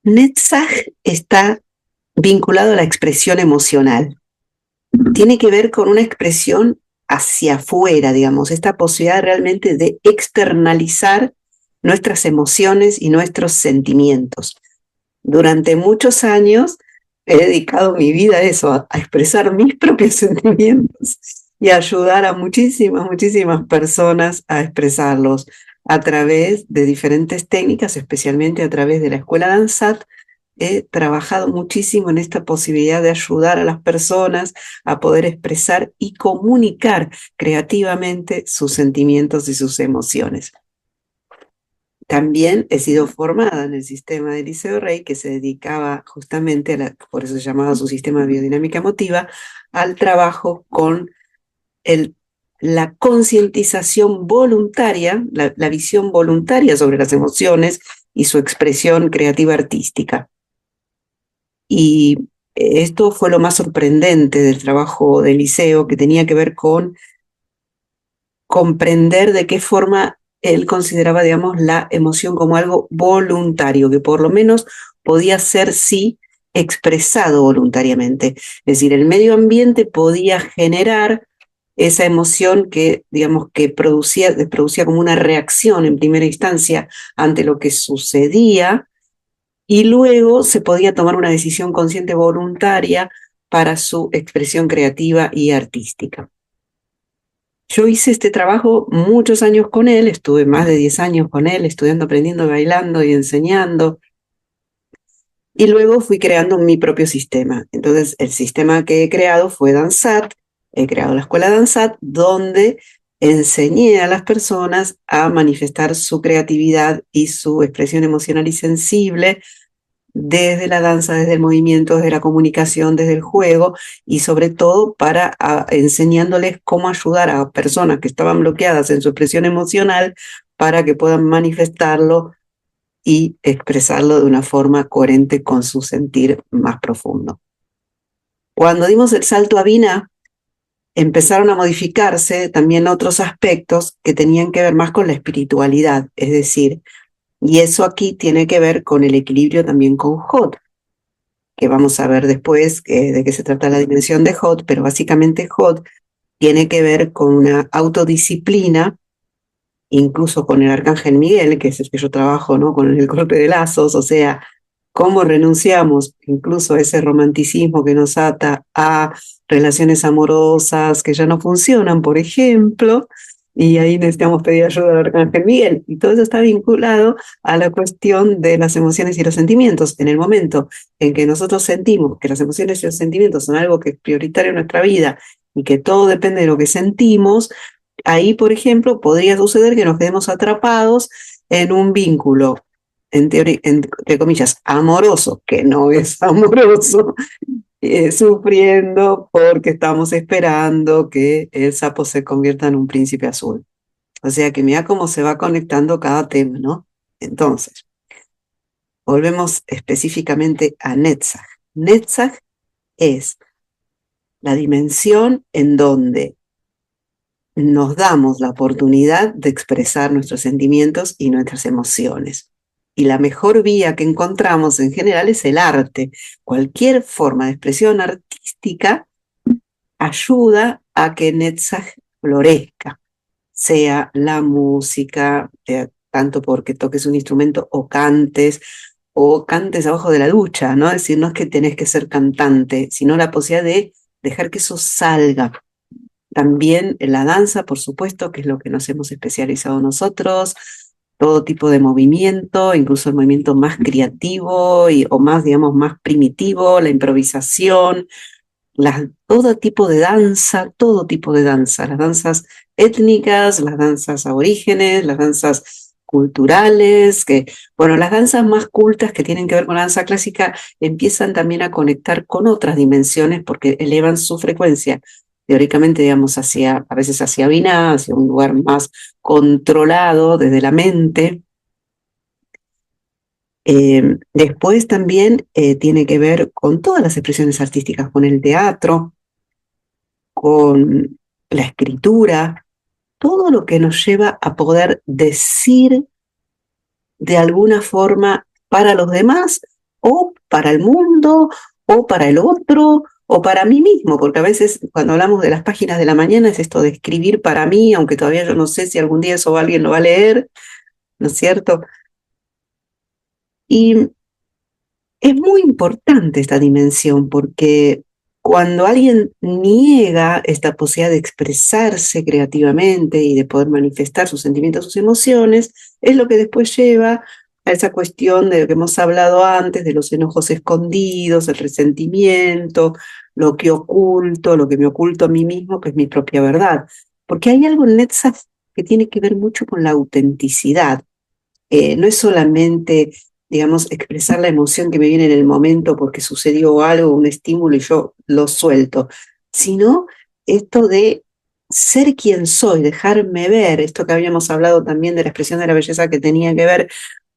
Netzach está vinculado a la expresión emocional. Tiene que ver con una expresión hacia afuera, digamos, esta posibilidad realmente de externalizar nuestras emociones y nuestros sentimientos. Durante muchos años he dedicado mi vida a eso, a expresar mis propios sentimientos y ayudar a muchísimas personas a expresarlos a través de diferentes técnicas, especialmente a través de la escuela Dansat. He trabajado muchísimo en esta posibilidad de ayudar a las personas a poder expresar y comunicar creativamente sus sentimientos y sus emociones. También he sido formada en el sistema de Liceo Rey, que se dedicaba justamente, por eso se llamaba su sistema de biodinámica emotiva, al trabajo con la concientización voluntaria, la visión voluntaria sobre las emociones y su expresión creativa artística. Y esto fue lo más sorprendente del trabajo del liceo, que tenía que ver con comprender de qué forma él consideraba, digamos, la emoción como algo voluntario, que por lo menos podía ser, sí, expresado voluntariamente. Es decir, el medio ambiente podía generar esa emoción que, digamos, que producía como una reacción en primera instancia ante lo que sucedía, y luego se podía tomar una decisión consciente voluntaria para su expresión creativa y artística. Yo hice este trabajo muchos años con él, estuve más de 10 años con él, estudiando, aprendiendo, bailando y enseñando. Y luego fui creando mi propio sistema. Entonces, el sistema que he creado fue Dansat. He creado la escuela Dansat, donde enseñé a las personas a manifestar su creatividad y su expresión emocional y sensible desde la danza, desde el movimiento, desde la comunicación, desde el juego, y sobre todo enseñándoles cómo ayudar a personas que estaban bloqueadas en su expresión emocional para que puedan manifestarlo y expresarlo de una forma coherente con su sentir más profundo. Cuando dimos el salto a Vina, empezaron a modificarse también otros aspectos que tenían que ver más con la espiritualidad, es decir, y eso aquí tiene que ver con el equilibrio también con Hod, que vamos a ver después de qué se trata la dimensión de Hod, pero básicamente Hod tiene que ver con una autodisciplina, incluso con el arcángel Miguel, que es el que yo trabajo, ¿no? Con el golpe de lazos, o sea, cómo renunciamos incluso a ese romanticismo que nos ata a relaciones amorosas que ya no funcionan, por ejemplo, y ahí necesitamos pedir ayuda al arcángel Miguel. Y todo eso está vinculado a la cuestión de las emociones y los sentimientos. En el momento en que nosotros sentimos que las emociones y los sentimientos son algo que es prioritario en nuestra vida y que todo depende de lo que sentimos, ahí, por ejemplo, podría suceder que nos quedemos atrapados en un vínculo, en teoría, entre comillas, amoroso, que no es amoroso, sufriendo porque estamos esperando que el sapo se convierta en un príncipe azul. O sea que mira cómo se va conectando cada tema, ¿no? Entonces, volvemos específicamente a Netzach. Netzach es la dimensión en donde nos damos la oportunidad de expresar nuestros sentimientos y nuestras emociones. Y la mejor vía que encontramos en general es el arte. Cualquier forma de expresión artística ayuda a que Netzach florezca, sea la música, tanto porque toques un instrumento o cantes abajo de la ducha, ¿no? Es decir, no es que tenés que ser cantante, sino la posibilidad de dejar que eso salga. También la danza, por supuesto, que es lo que nos hemos especializado nosotros, todo tipo de movimiento, incluso el movimiento más creativo o más, digamos, más primitivo, la improvisación, todo tipo de danza, las danzas étnicas, las danzas aborígenes, las danzas culturales, bueno, las danzas más cultas que tienen que ver con la danza clásica empiezan también a conectar con otras dimensiones porque elevan su frecuencia, teóricamente, digamos, a veces hacia Vina, hacia un lugar más controlado desde la mente. Después también tiene que ver con todas las expresiones artísticas, con el teatro, con la escritura, todo lo que nos lleva a poder decir de alguna forma para los demás o para el mundo, o para el otro, o para mí mismo, porque a veces cuando hablamos de las páginas de la mañana es esto de escribir para mí, aunque todavía yo no sé si algún día eso alguien lo va a leer, ¿no es cierto? Y es muy importante esta dimensión porque cuando alguien niega esta posibilidad de expresarse creativamente y de poder manifestar sus sentimientos, sus emociones, es lo que después lleva a esa cuestión de lo que hemos hablado antes, de los enojos escondidos, el resentimiento, lo que oculto, lo que me oculto a mí mismo, que es mi propia verdad. Porque hay algo en Netzach que tiene que ver mucho con la autenticidad. No es solamente, digamos, expresar la emoción que me viene en el momento porque sucedió algo, un estímulo y yo lo suelto, sino esto de ser quien soy, dejarme ver, esto que habíamos hablado también de la expresión de la belleza que tenía que ver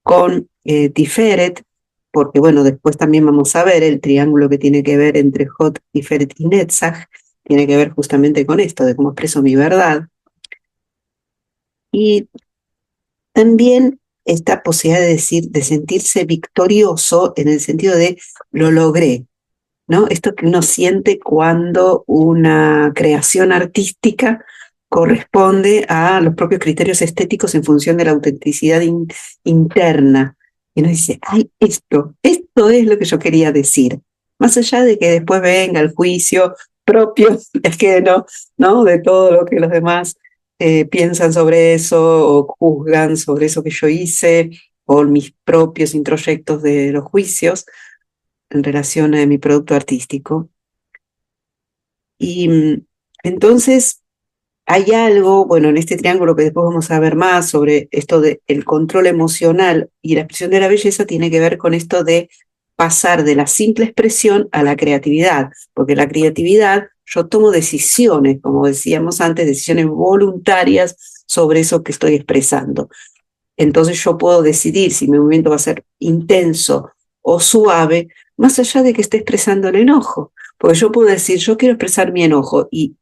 con Tiferet, porque bueno, después también vamos a ver el triángulo que tiene que ver entre Hot, Tiferet y Netzach, tiene que ver justamente con esto, de cómo expreso mi verdad. Y también esta posibilidad de decir, de sentirse victorioso en el sentido de lo logré, ¿no? Esto que uno siente cuando una creación artística corresponde a los propios criterios estéticos en función de la autenticidad interna. Y uno dice, ay, esto es lo que yo quería decir. Más allá de que después venga el juicio propio, ajeno, ¿no? De todo lo que los demás piensan sobre eso o juzgan sobre eso que yo hice o mis propios introyectos de los juicios en relación a mi producto artístico. Y entonces hay algo, bueno, en este triángulo que después vamos a ver más sobre esto del control emocional y la expresión de la belleza tiene que ver con esto de pasar de la simple expresión a la creatividad, porque la creatividad yo tomo decisiones, como decíamos antes, decisiones voluntarias sobre eso que estoy expresando. Entonces yo puedo decidir si mi movimiento va a ser intenso o suave, más allá de que esté expresando el enojo. Porque yo puedo decir, yo quiero expresar mi enojo y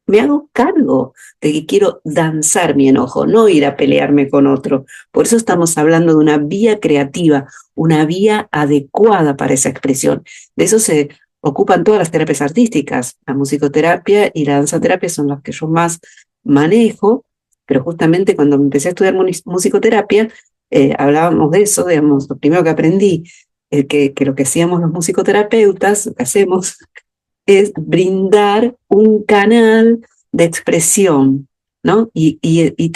me hago cargo de que quiero danzar mi enojo, no ir a pelearme con otro. Por eso estamos hablando de una vía creativa, una vía adecuada para esa expresión. De eso se ocupan todas las terapias artísticas. La musicoterapia y la danzaterapia son las que yo más manejo, pero justamente cuando empecé a estudiar musicoterapia, hablábamos de eso, digamos, lo primero que aprendí, que lo que hacíamos los musicoterapeutas, lo que hacemos es brindar un canal de expresión, ¿no? Y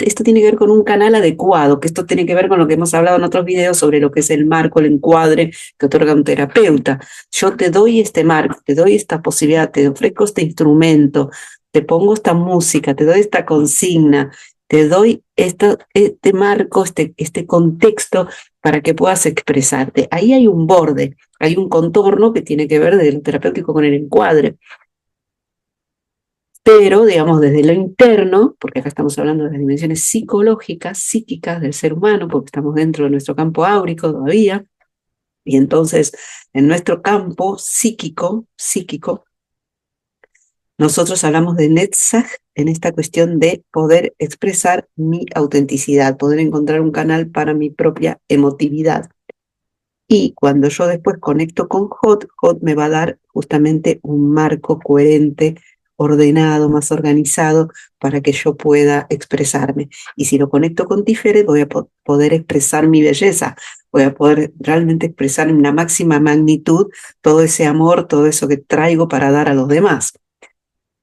esto tiene que ver con un canal adecuado, que esto tiene que ver con lo que hemos hablado en otros videos sobre lo que es el marco, el encuadre que otorga un terapeuta. Yo te doy este marco, te doy esta posibilidad, te ofrezco este instrumento, te pongo esta música, te doy esta consigna, te doy este marco, este contexto para que puedas expresarte. Ahí hay un borde, hay un contorno que tiene que ver desde lo terapéutico con el encuadre. Pero, digamos, desde lo interno, porque acá estamos hablando de las dimensiones psicológicas, psíquicas del ser humano, porque estamos dentro de nuestro campo áurico todavía, y entonces en nuestro campo psíquico, nosotros hablamos de Netzach en esta cuestión de poder expresar mi autenticidad, poder encontrar un canal para mi propia emotividad. Y cuando yo después conecto con Hot me va a dar justamente un marco coherente, ordenado, más organizado, para que yo pueda expresarme. Y si lo conecto con Tiferet, voy a poder expresar mi belleza, voy a poder realmente expresar en una máxima magnitud todo ese amor, todo eso que traigo para dar a los demás.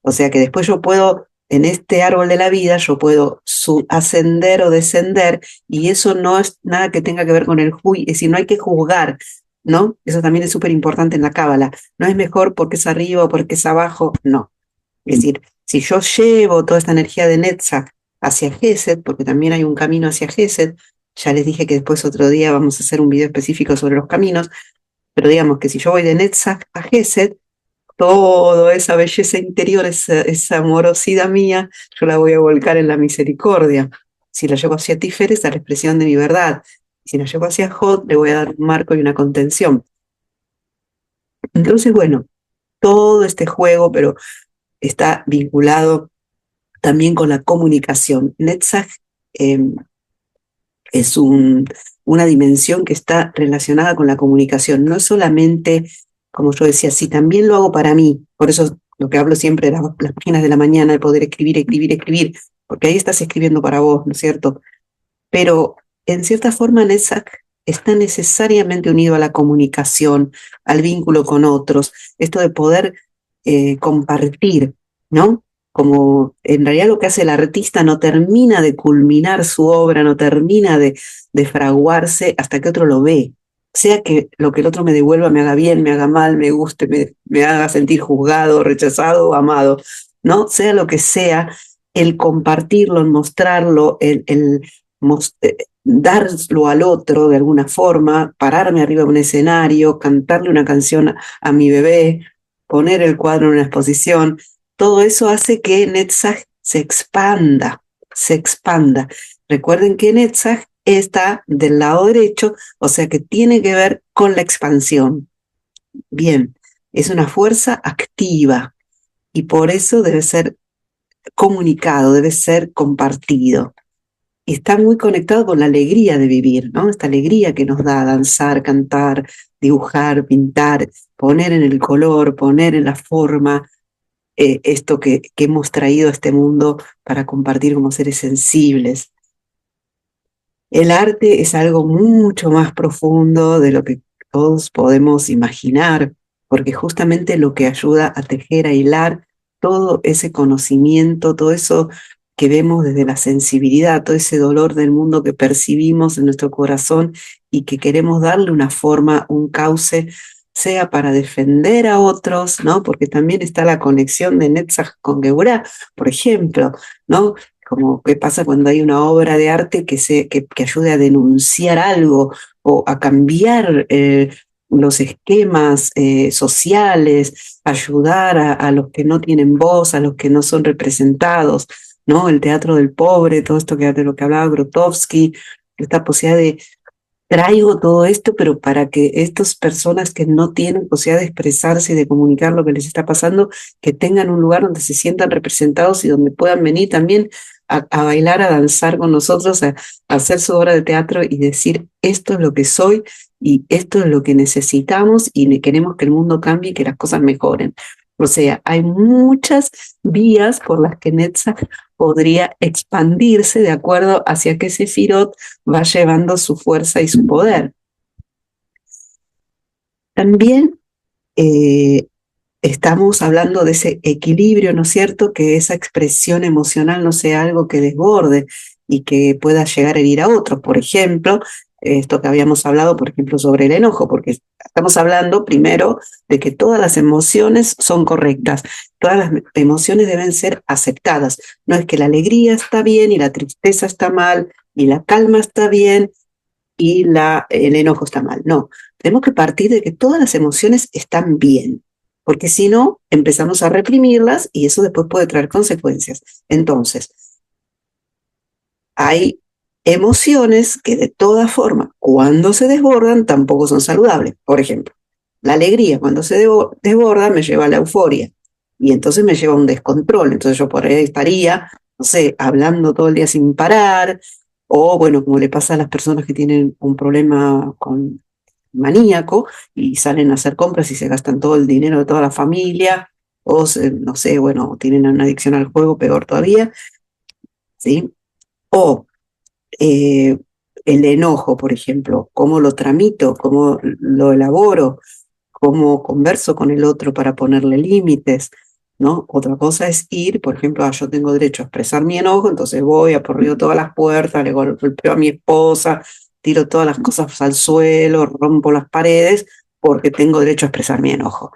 O sea que después yo puedo, en este árbol de la vida, yo puedo ascender o descender, y eso no es nada que tenga que ver con el juicio, es decir, no hay que juzgar, ¿no? Eso también es súper importante en la cábala. No es mejor porque es arriba o porque es abajo, no. Es decir, si yo llevo toda esta energía de Netzach hacia Gesed, porque también hay un camino hacia Gesed, ya les dije que después otro día vamos a hacer un video específico sobre los caminos, pero digamos que si yo voy de Netzach a Gesed, toda esa belleza interior, esa amorosidad mía, yo la voy a volcar en la misericordia. Si la llevo hacia Tiferet, es la expresión de mi verdad. Si la llevo hacia Hod, le voy a dar un marco y una contención. Entonces, bueno, todo este juego, pero está vinculado también con la comunicación. Netzach es una dimensión que está relacionada con la comunicación. No es solamente, como yo decía, sí, también lo hago para mí. Por eso lo que hablo siempre de las páginas de la mañana, de poder escribir, escribir, escribir, porque ahí estás escribiendo para vos, ¿no es cierto? Pero en cierta forma Netzach está necesariamente unido a la comunicación, al vínculo con otros, esto de poder compartir, ¿no? Como en realidad lo que hace el artista no termina de culminar su obra, no termina de fraguarse hasta que otro lo ve. Sea que lo que el otro me devuelva me haga bien, me haga mal, me guste, me haga sentir juzgado, rechazado o amado, ¿no? Sea lo que sea, el compartirlo, el mostrarlo, darlo al otro de alguna forma, pararme arriba de un escenario, cantarle una canción a mi bebé, poner el cuadro en una exposición, todo eso hace que Netzach se expanda, se expanda. Recuerden que Netzach está del lado derecho, o sea que tiene que ver con la expansión. Bien, es una fuerza activa y por eso debe ser comunicado, debe ser compartido. Y está muy conectado con la alegría de vivir, ¿no? Esta alegría que nos da danzar, cantar, dibujar, pintar, poner en el color, poner en la forma, esto que hemos traído a este mundo para compartir como seres sensibles. El arte es algo mucho más profundo de lo que todos podemos imaginar, porque justamente lo que ayuda a tejer, a hilar todo ese conocimiento, todo eso que vemos desde la sensibilidad, todo ese dolor del mundo que percibimos en nuestro corazón y que queremos darle una forma, un cauce, sea para defender a otros, ¿no? Porque también está la conexión de Netzach con Geburah, por ejemplo, ¿no? Como qué pasa cuando hay una obra de arte que ayude a denunciar algo o a cambiar los esquemas sociales, ayudar a los que no tienen voz, a los que no son representados, ¿no? El teatro del pobre, todo esto de lo que hablaba Grotowski, esta posibilidad de traigo todo esto, pero para que estas personas que no tienen posibilidad de expresarse y de comunicar lo que les está pasando, que tengan un lugar donde se sientan representados y donde puedan venir también a bailar, a danzar con nosotros, a hacer su obra de teatro y decir, esto es lo que soy y esto es lo que necesitamos y queremos que el mundo cambie y que las cosas mejoren. O sea, hay muchas vías por las que Netzach podría expandirse de acuerdo hacia qué Sefirot va llevando su fuerza y su poder. También estamos hablando de ese equilibrio, ¿no es cierto? Que esa expresión emocional no sea algo que desborde y que pueda llegar a herir a otros. Por ejemplo, esto que habíamos hablado, por ejemplo, sobre el enojo, porque estamos hablando primero de que todas las emociones son correctas, todas las emociones deben ser aceptadas. No es que la alegría está bien y la tristeza está mal, y la calma está bien y el enojo está mal. No, tenemos que partir de que todas las emociones están bien, porque si no, empezamos a reprimirlas y eso después puede traer consecuencias. Entonces, hay emociones que de toda forma, cuando se desbordan, tampoco son saludables. Por ejemplo, la alegría cuando se desborda me lleva a la euforia y entonces me lleva a un descontrol. Entonces yo por ahí estaría, no sé, hablando todo el día sin parar, o bueno, como le pasa a las personas que tienen un problema con maníaco y salen a hacer compras y se gastan todo el dinero de toda la familia, o no sé, bueno, tienen una adicción al juego, peor todavía, ¿sí? O el enojo, por ejemplo, cómo lo tramito, cómo lo elaboro, cómo converso con el otro para ponerle límites, ¿no? Otra cosa es ir, por ejemplo, yo tengo derecho a expresar mi enojo, entonces voy, aporreo todas las puertas, le golpeo a mi esposa, tiro todas las cosas al suelo, rompo las paredes, porque tengo derecho a expresar mi enojo.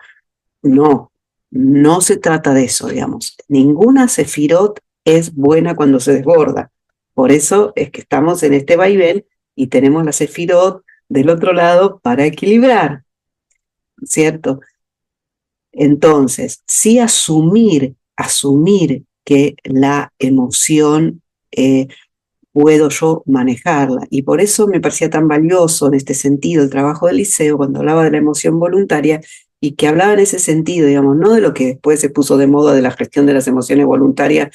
No, no se trata de eso, digamos. Ninguna sefirot es buena cuando se desborda. Por eso es que estamos en este vaivén y tenemos la sefirot del otro lado para equilibrar, ¿cierto? Entonces, sí asumir que la emoción puedo yo manejarla. Y por eso me parecía tan valioso en este sentido el trabajo del liceo cuando hablaba de la emoción voluntaria y que hablaba en ese sentido, digamos, no de lo que después se puso de moda de la gestión de las emociones voluntarias,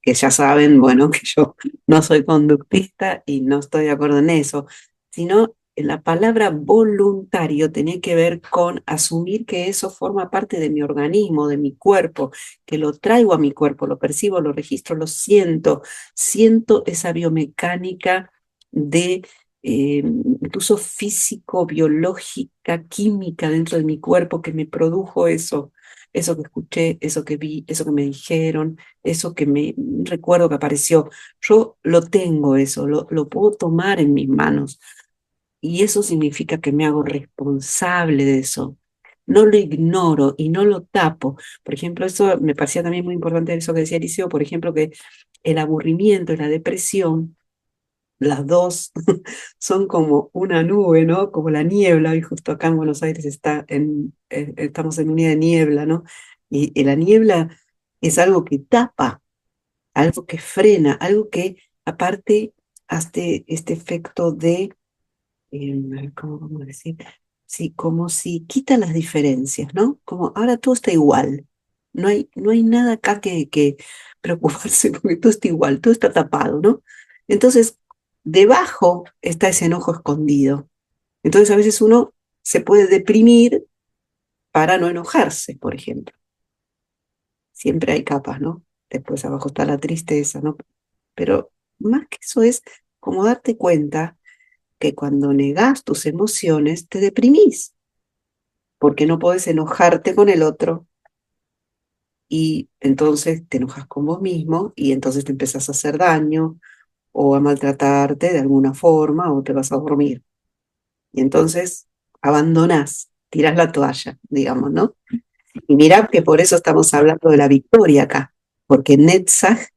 que ya saben, bueno, que yo no soy conductista y no estoy de acuerdo en eso, sino la palabra voluntario tenía que ver con asumir que eso forma parte de mi organismo, de mi cuerpo, que lo traigo a mi cuerpo, lo percibo, lo registro, lo siento, siento esa biomecánica de incluso físico, biológica, química dentro de mi cuerpo que me produjo eso que escuché, eso que vi, eso que me dijeron, eso que me recuerdo que apareció. Yo lo tengo eso, lo puedo tomar en mis manos y eso significa que me hago responsable de eso. No lo ignoro y no lo tapo. Por ejemplo, eso me parecía también muy importante eso que decía Eliseo, por ejemplo, que el aburrimiento y la depresión, las dos son como una nube, ¿no? Como la niebla, y justo acá en Buenos Aires estamos en un día de niebla, ¿no? Y la niebla es algo que tapa, algo que frena, algo que aparte hace este efecto de ¿cómo vamos a decir? Sí, como si quita las diferencias, ¿no? Como ahora todo está igual. No hay nada acá que preocuparse porque todo está igual, todo está tapado, ¿no? Entonces, debajo está ese enojo escondido. Entonces, a veces uno se puede deprimir para no enojarse, por ejemplo. Siempre hay capas, ¿no? Después abajo está la tristeza, ¿no? Pero más que eso es como darte cuenta que cuando negás tus emociones te deprimís, porque no podés enojarte con el otro y entonces te enojas con vos mismo y entonces te empezás a hacer daño o a maltratarte de alguna forma o te vas a dormir. Y entonces abandonás, tirás la toalla, digamos, ¿no? Y mirá que por eso estamos hablando de la victoria acá, porque Netzach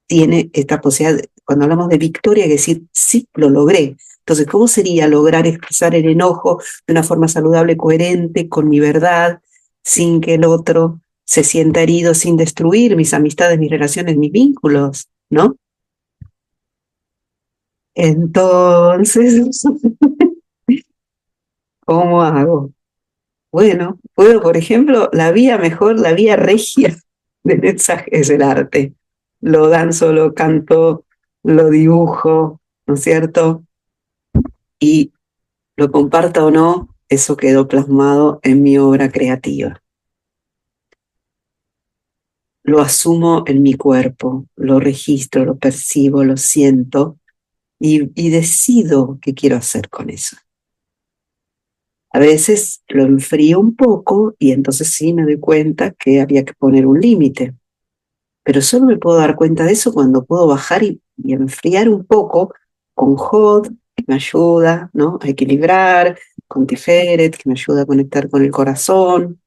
tiene esta posibilidad, cuando hablamos de victoria, hay que decir, sí, lo logré. Entonces, ¿cómo sería lograr expresar el enojo de una forma saludable, coherente, con mi verdad, sin que el otro se sienta herido, sin destruir mis amistades, mis relaciones, mis vínculos, ¿no? Entonces, ¿cómo hago? Bueno, puedo, por ejemplo, la vía regia de mensaje es el arte. Lo danzo, lo canto, lo dibujo, ¿no es cierto? Y lo comparta o no, eso quedó plasmado en mi obra creativa. Lo asumo en mi cuerpo, lo registro, lo percibo, lo siento y decido qué quiero hacer con eso. A veces lo enfrío un poco y entonces sí me doy cuenta que había que poner un límite. Pero solo me puedo dar cuenta de eso cuando puedo bajar y enfriar un poco con Hod, que me ayuda, ¿no?, a equilibrar, con Tiferet, que me ayuda a conectar con el corazón.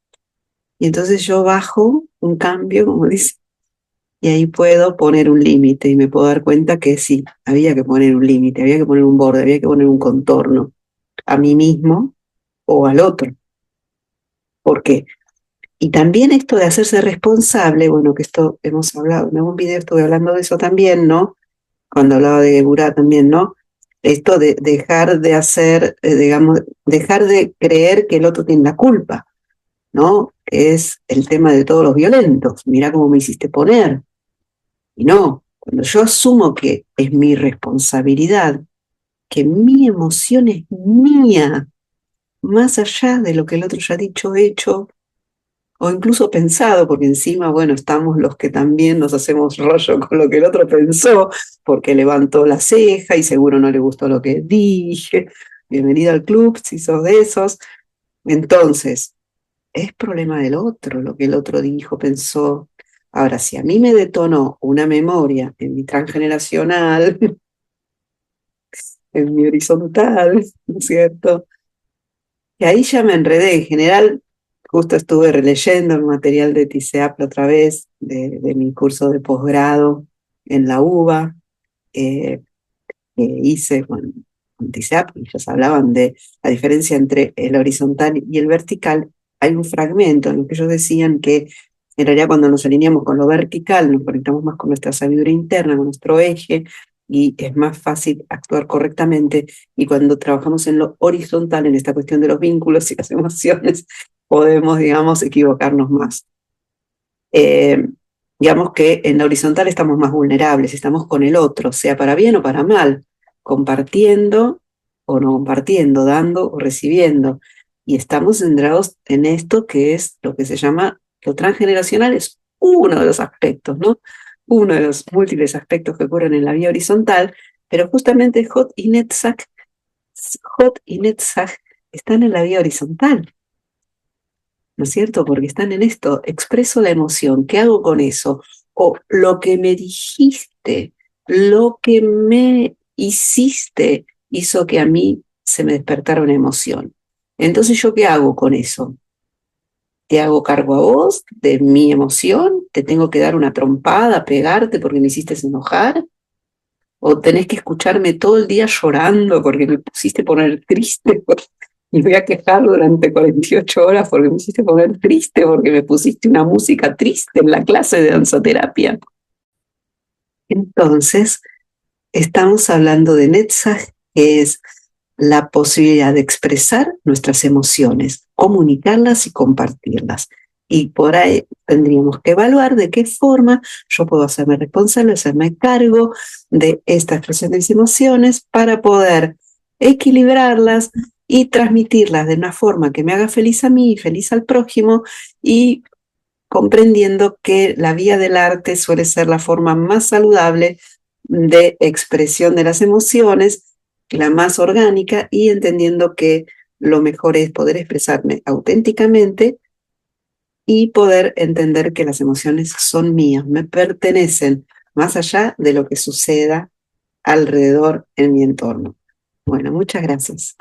Y entonces yo bajo un cambio, como dice, y ahí puedo poner un límite y me puedo dar cuenta que sí, había que poner un límite, había que poner un borde, había que poner un contorno a mí mismo o al otro. ¿Por qué? Y también esto de hacerse responsable, bueno, que esto hemos hablado, en algún video estuve hablando de eso también, ¿no? Cuando hablaba de Geburá también, ¿no? Esto de dejar de hacer, digamos, dejar de creer que el otro tiene la culpa, ¿no? Que es el tema de todos los violentos. Mirá cómo me hiciste poner. Y no, cuando yo asumo que es mi responsabilidad, que mi emoción es mía, más allá de lo que el otro ya ha dicho, hecho, o incluso pensado, porque encima, bueno, estamos los que también nos hacemos rollo con lo que el otro pensó, porque levantó la ceja y seguro no le gustó lo que dije. Bienvenida al club, si sos de esos. Entonces, es problema del otro, lo que el otro dijo, pensó. Ahora, si a mí me detonó una memoria en mi transgeneracional, en mi horizontal, ¿no es cierto? Y ahí ya me enredé. En general, justo estuve releyendo el material de TISEAP otra vez, de mi curso de posgrado en la UBA, que hice con TISEAP, y ellos hablaban de la diferencia entre el horizontal y el vertical. Hay un fragmento en el que ellos decían que en realidad cuando nos alineamos con lo vertical, nos conectamos más con nuestra sabiduría interna, con nuestro eje, y es más fácil actuar correctamente. Y cuando trabajamos en lo horizontal, en esta cuestión de los vínculos y las emociones, podemos, digamos, equivocarnos más. Eh, digamos que en la horizontal estamos más vulnerables, estamos con el otro, sea para bien o para mal, compartiendo o no compartiendo, dando o recibiendo. Y estamos centrados en esto que es lo que se llama lo transgeneracional, es uno de los aspectos, ¿no? Uno de los múltiples aspectos que ocurren en la vía horizontal, pero justamente Hot y Netzach están en la vía horizontal, ¿no es cierto? Porque están en esto, expreso la emoción, ¿qué hago con eso? O lo que me dijiste, lo que me hiciste, hizo que a mí se me despertara una emoción. Entonces, ¿yo qué hago con eso? ¿Te hago cargo a vos de mi emoción? ¿Te tengo que dar una trompada, pegarte porque me hiciste enojar? ¿O tenés que escucharme todo el día llorando porque me pusiste a poner triste? Y voy a quejar durante 48 horas porque me hiciste poner triste, porque me pusiste una música triste en la clase de danzaterapia. Entonces, estamos hablando de Netzach, que es la posibilidad de expresar nuestras emociones, comunicarlas y compartirlas. Y por ahí tendríamos que evaluar de qué forma yo puedo hacerme responsable, hacerme cargo de esta expresión de mis emociones para poder equilibrarlas y transmitirlas de una forma que me haga feliz a mí y feliz al prójimo, y comprendiendo que la vía del arte suele ser la forma más saludable de expresión de las emociones, la más orgánica, y entendiendo que lo mejor es poder expresarme auténticamente y poder entender que las emociones son mías, me pertenecen, más allá de lo que suceda alrededor en mi entorno. Bueno, muchas gracias.